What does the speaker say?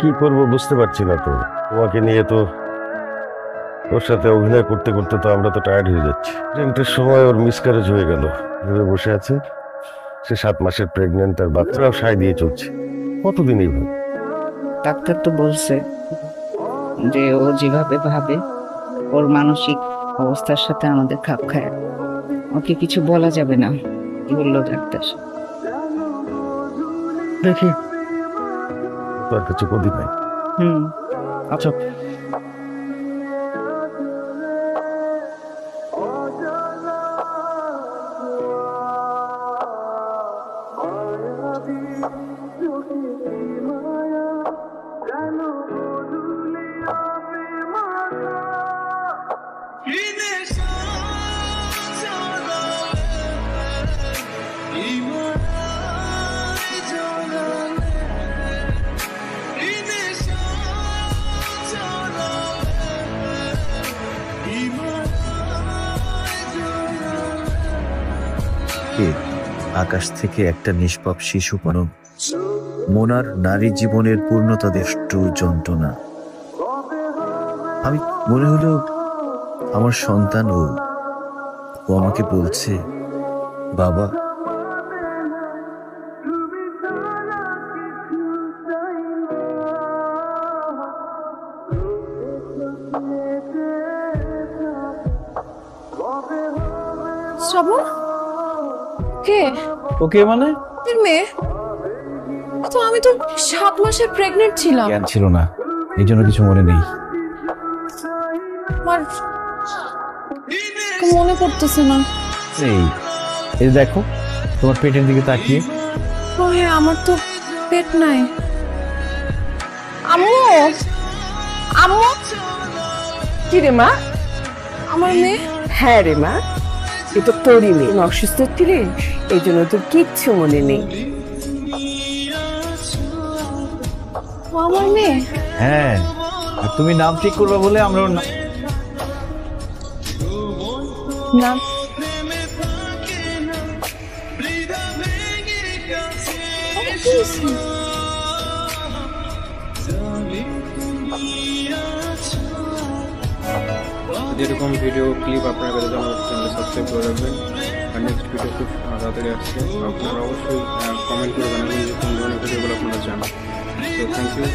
কি করবো বুঝতে পারছি না তো। তোমাকে নিয়ে তো ওর সাথে অভিনয় করতে করতে তো আমরা তো টায়ার্ড হয়ে যাচ্ছি। প্রেগনেন্টের সময় ওর মিসক্যারেজ হয়ে গেল, ভেবে বসে আছে। সে 7 মাসের প্রেগনেন্ট, আর বাচ্চারাও সায় দিয়ে চলছে। কতদিন এইভাবে? ডাক্তার তো বলছে যে ও যেভাবে ভাবে ওর মানসিক অবস্থার সাথে আমাদের খাপ খায়, ওকে কিছু বলা যাবে না বললো ডাক্তার। দেখি, তোর কিছু কদি নাই। আচ্ছা, আকাশ থেকে একটা নিষ্পাপ শিশু মানব মোনার নারী জীবনের পূর্ণতা দেষ্টু যন্ত্রণা। আমি মনে হলো আমার সন্তান ও আমাকে বলছে, বাবা। শ্রাবণ কে? ওকে মানে মেয়ে তো? আমি তো 7 মাসের প্রেগনেন্ট ছিলাম। জ্ঞান ছিল না, এই জন্য কিছু মনে নেই। আমার মনে পড়তেছে না। এই দেখো তোমার পেটের দিকে তাকিয়ে। ও হ্যাঁ, আমার তো পেট নাই। আম্মু, আম্মু। কি রে মা? আমার মেয়ে। হ্যাঁ রে মা, এ তো তোরই মেয়ে। অসুস্থ ছিলে, এই জন্য তোর কিচ্ছু মনে নেই। ও আমার মেয়ে। হ্যাঁ, আর তুমি নাম ঠিক করবে বলে আমরা নাম যেরকম ভিডিও ক্লিপ আপনার কাছে আমার চ্যানেলে সাবস্ক্রাইব করে রাখবেন। আর নেক্সট ভিডিও খুব তাড়াতাড়ি আসছে। আপনারা অবশ্যই কমেন্ট করে জানাবেন যে কোন ধরনের ভিডিওগুলো আপনারা চান। তো থ্যাংক ইউ।